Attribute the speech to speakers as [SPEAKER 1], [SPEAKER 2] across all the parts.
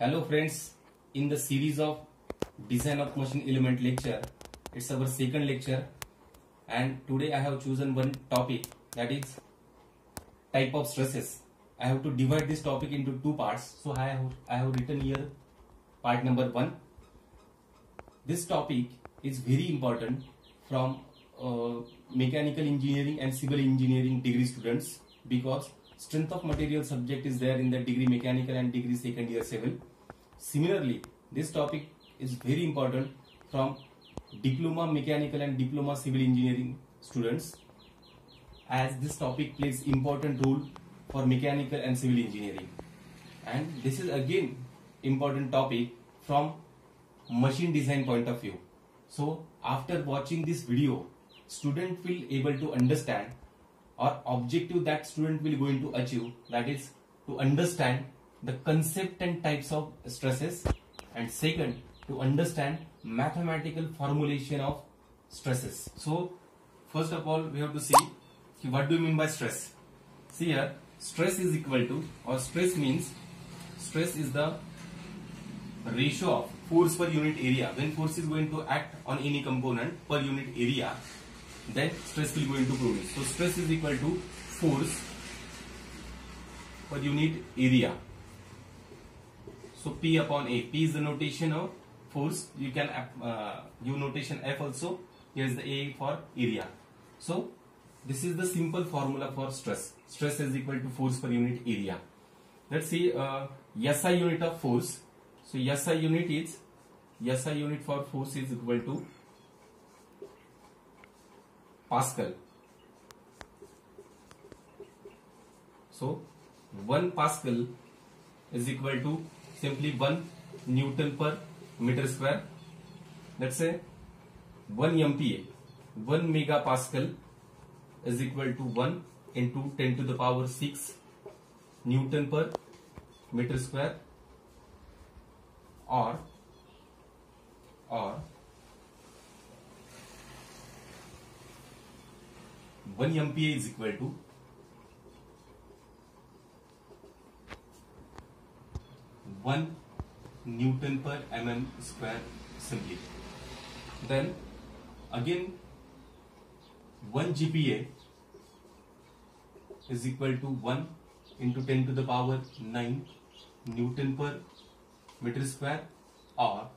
[SPEAKER 1] Hello friends, in the series of design of machine element lecture, it's our second lecture and today I have chosen one topic, that is type of stresses. I have to divide this topic into two parts, so I have written here part number 1. This topic is very important from mechanical engineering and civil engineering degree students, because strength of material subject is there in the degree mechanical and degree second year civil. Similarly, this topic is very important from diploma mechanical and diploma civil engineering students, as this topic plays important role for mechanical and civil engineering. And this is again important topic from machine design point of view. So after watching this video, student will able to understand, or objective that student will going to achieve, that is to understand the concept and types of stresses, and second to understand mathematical formulation of stresses. So first of all we have to see what do you mean by stress. See here, stress is equal to, or stress means, stress is the ratio of force per unit area. When force is going to act on any component per unit area, then stress will going to produce. So stress is equal to force per unit area. So P upon A. P is the notation of force. You can give notation F also. Here is the A for area. So this is the simple formula for stress. Stress is equal to force per unit area. Let's see SI unit of force. So SI unit for force is equal to Pascal. So 1 Pascal is equal to simply 1 Newton per meter square. Let's say 1 MPa, 1 megapascal is equal to 1 into 10 to the power 6 Newton per meter square, or 1 MPa is equal to 1 Newton per mm square simply. Then again 1 GPa is equal to 1 into 10 to the power 9 Newton per meter square, or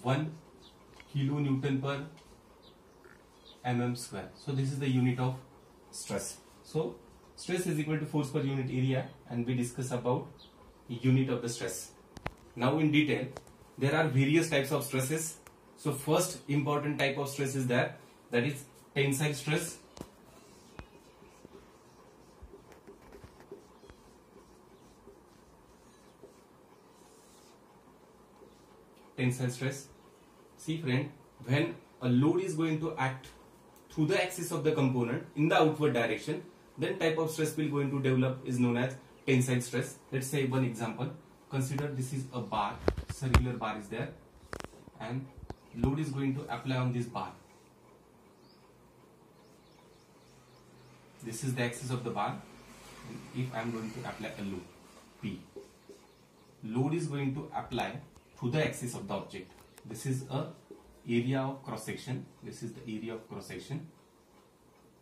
[SPEAKER 1] 1 kilonewton per mm square. So this is the unit of stress. So stress is equal to force per unit area, and we discuss about unit of the stress. Now in detail, there are various types of stresses. So first important type of stress is that is tensile stress. Tensile stress. See friend, when a load is going to act through the axis of the component in the outward direction, then type of stress will going to develop is known as tensile stress. Let's say one example. Consider this is a bar, circular bar is there, and load is going to apply on this bar. This is the axis of the bar. If I am going to apply a load P, load is going to apply through the axis of the object. This is a area of cross section. This is the area of cross section.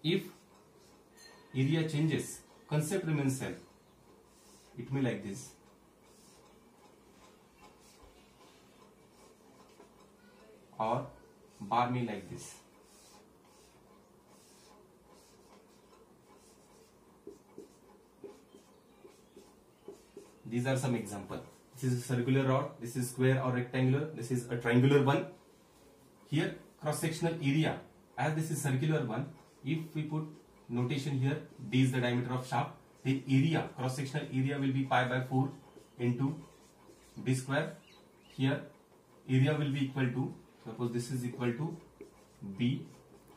[SPEAKER 1] If area changes, concept remains same. It may like this. Or bar may like this. These are some examples. This is a circular rod, this is square or rectangular, this is a triangular one. Here cross sectional area, as this is circular one, if we put notation here, D is the diameter of shaft, the area, cross sectional area will be pi by 4 into D square. Here area will be equal to, suppose this is equal to B,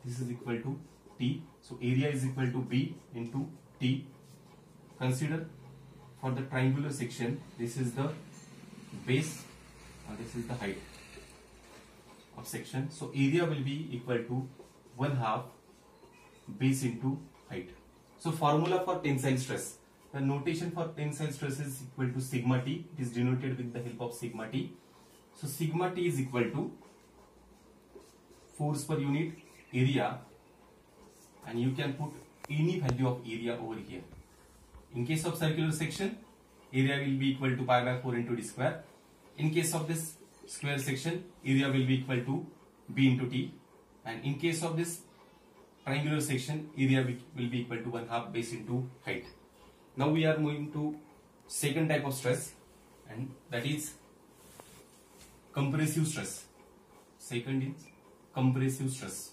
[SPEAKER 1] this is equal to T, so area is equal to B into T. Consider for the triangular section, this is the base and this is the height of section, so area will be equal to 1/2 base into height. So formula for tensile stress, the notation for tensile stress is equal to sigma T. It is denoted with the help of sigma T. So sigma T is equal to force per unit area, and you can put any value of area over here. In case of circular section, area will be equal to pi by 4 into d square. In case of this square section, area will be equal to b into t, and in case of this triangular section, area will be equal to 1/2 base into height. Now we are moving to second type of stress, and that is compressive stress. Second is compressive stress.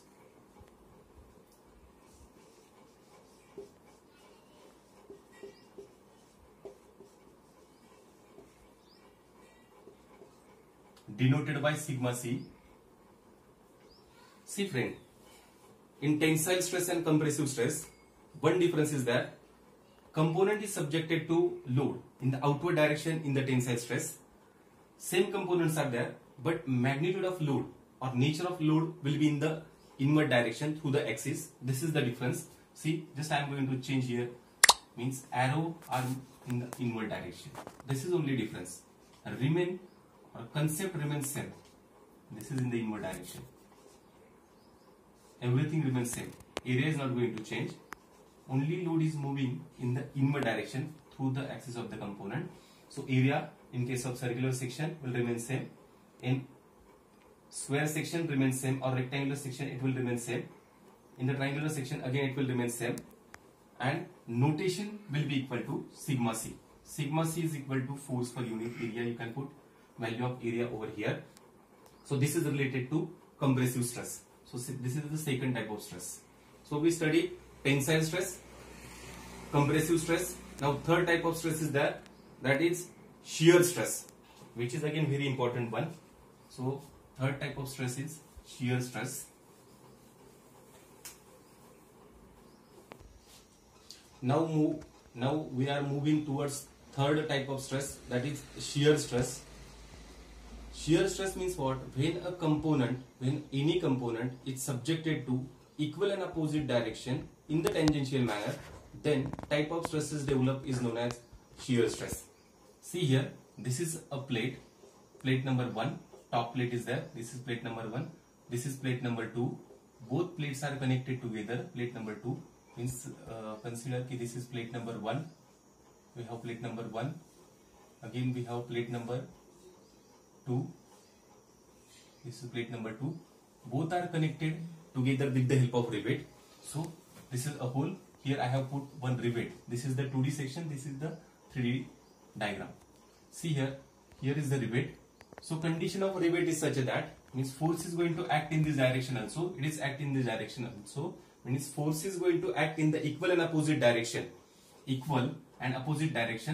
[SPEAKER 1] Denoted by sigma C. See friend, in tensile stress and compressive stress, one difference is that component is subjected to load in the outward direction in the tensile stress. Same components are there, but magnitude of load or nature of load will be in the inward direction through the axis. This is the difference. See, just I am going to change here, means arrow are in the inward direction. This is only difference. Remain or concept remains same. This is in the inward direction. Everything remains same. Area is not going to change. Only load is moving in the inward direction through the axis of the component. So area in case of circular section will remain same. In square section remains same, or rectangular section it will remain same. In the triangular section again it will remain same. And notation will be equal to sigma C. Sigma C is equal to force per unit area. You can put value of area over here. So this is related to compressive stress. So this is the second type of stress. So we study tensile stress, compressive stress. Now third type of stress is there, that is shear stress, which is again very important one. So third type of stress is shear stress. Now we are moving towards third type of stress, that is shear stress. Shear stress means what? When any component is subjected to equal and opposite direction in the tangential manner, then type of stresses developed is known as shear stress. See here, this is a plate number 1, top plate is there, this is plate number 1, this is plate number 2, both plates are connected together. Plate number 2 means consider that this is plate number 1, we have plate number 1, again we have plate number 2, this is plate number 2, both are connected together with the help of rivet. So this is a hole, here I have put one rivet. This is the 2D section, this is the 3D diagram. See here is the rivet. So condition of rivet is such that means force is going to act in this direction also, it is act in this direction also, means force is going to act in the equal and opposite direction,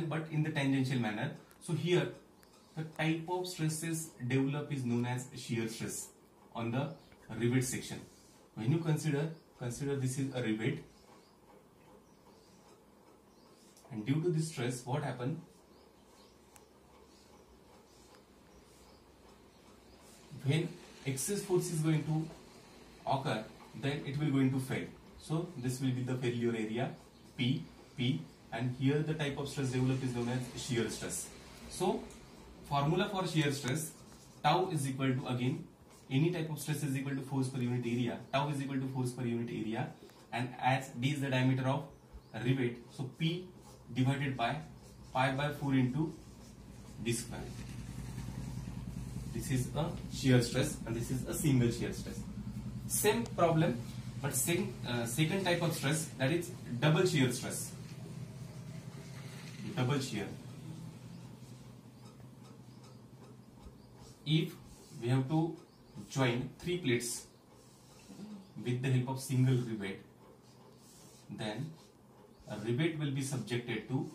[SPEAKER 1] but in the tangential manner. So here the type of stresses developed is known as shear stress on the rivet section. When you consider this is a rivet, and due to this stress, what happened? When excess force is going to occur, then it will going to fail. So this will be the failure area P, and here the type of stress developed is known as shear stress. So formula for shear stress, tau is equal to, again any type of stress is equal to force per unit area, tau is equal to force per unit area, and as D is the diameter of rivet, so P divided by pi by 4 into d square. This is a shear stress and this is a single shear stress. Same problem, but second type of stress, that is double shear stress. Double shear. If we have to join 3 plates with the help of single rivet, then a rivet will be subjected to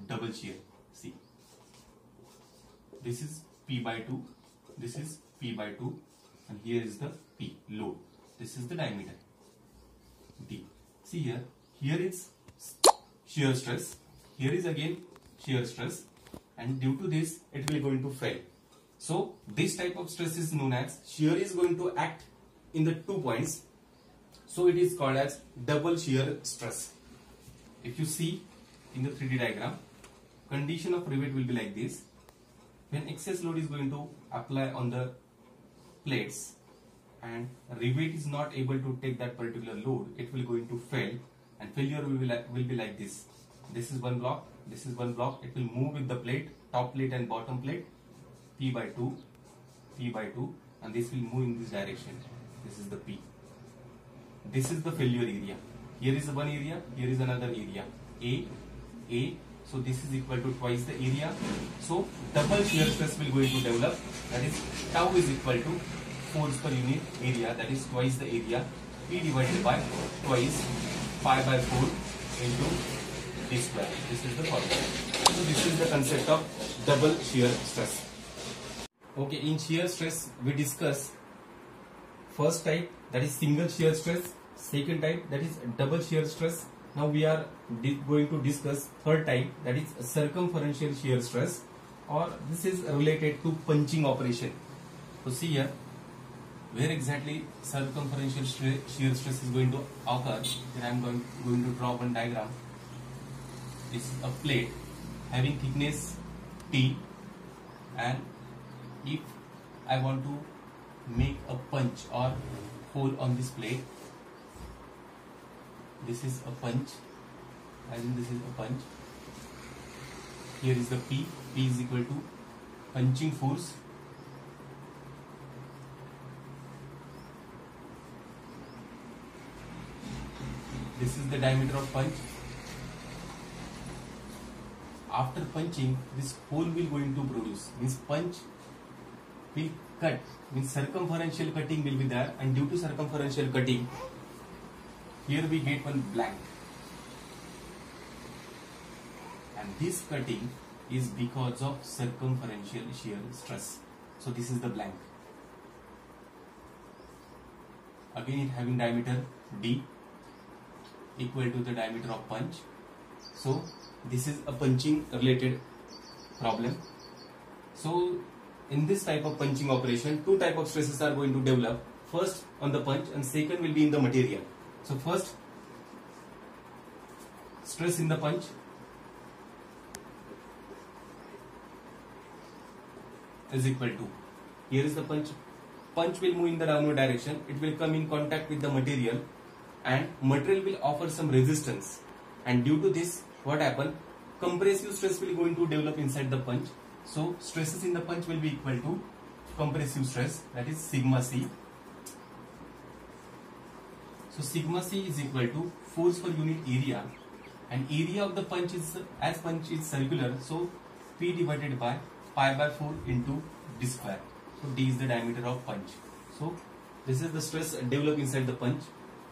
[SPEAKER 1] double shear. See, this is P by 2, this is P by 2, and here is the P, load. This is the diameter D. See here is shear stress, here is again shear stress, and due to this it will going to fail. So this type of stress is known as, shear is going to act in the 2 points, so it is called as double shear stress. If you see in the 3D diagram, condition of rivet will be like this. When excess load is going to apply on the plates and rivet is not able to take that particular load, it will going to fail, and failure will be like this. This is one block, this is one block. It will move with the plate, top plate and bottom plate, P by 2, and this will move in this direction. This is the P. This is the failure area. Here is one area, here is another area, A. So this is equal to twice the area. So double shear stress will going to develop. That is tau is equal to force per unit area. That is twice the area. P divided by twice pi by 4 into d square. This is the formula. So this is the concept of double shear stress. Okay, in shear stress we discuss first type, that is single shear stress. Second type, that is double shear stress. Now we are going to discuss third type, that is circumferential shear stress, or this is related to punching operation. So see here, where exactly circumferential shear stress is going to occur. Here I am going to draw one diagram. This is a plate having thickness T, and if I want to make a punch or hole on this plate, this is a punch, and this is a punch. Here is the P is equal to punching force. This is the diameter of punch. After punching, this hole will going to produce, means punch will cut, means circumferential cutting will be there, and due to circumferential cutting, here we get one blank, and this cutting is because of circumferential shear stress. So this is the blank. Again it having diameter D equal to the diameter of punch. So this is a punching related problem. So in this type of punching operation, two type of stresses are going to develop. First on the punch, and second will be in the material. So first, stress in the punch, is equal to, here is the punch will move in the downward direction, it will come in contact with the material, and material will offer some resistance, and due to this what happen, compressive stress will going to develop inside the punch. So stresses in the punch will be equal to compressive stress, that is sigma C. So sigma C is equal to force per unit area, and area of the punch is, as punch is circular, so P divided by pi by 4 into d square. So d is the diameter of punch. So this is the stress developed inside the punch,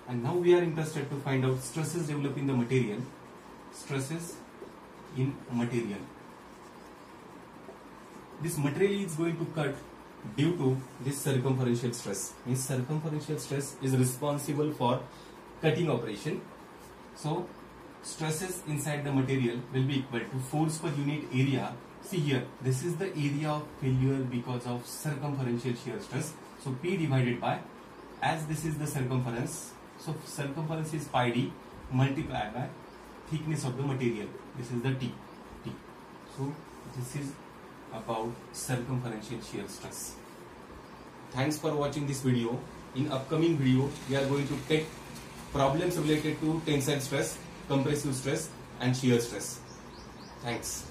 [SPEAKER 1] and now we are interested to find out stresses developed in the material. Stresses in material. This material is going to cut due to this circumferential stress. Means circumferential stress is responsible for cutting operation. So stresses inside the material will be equal to force per unit area. See here, this is the area of failure because of circumferential shear stress. So P divided by, as this is the circumference, so circumference is pi d multiplied by thickness of the material. This is the T. So this is about circumferential shear stress. Thanks for watching this video. In upcoming video, we are going to take problems related to tensile stress, compressive stress, and shear stress. Thanks.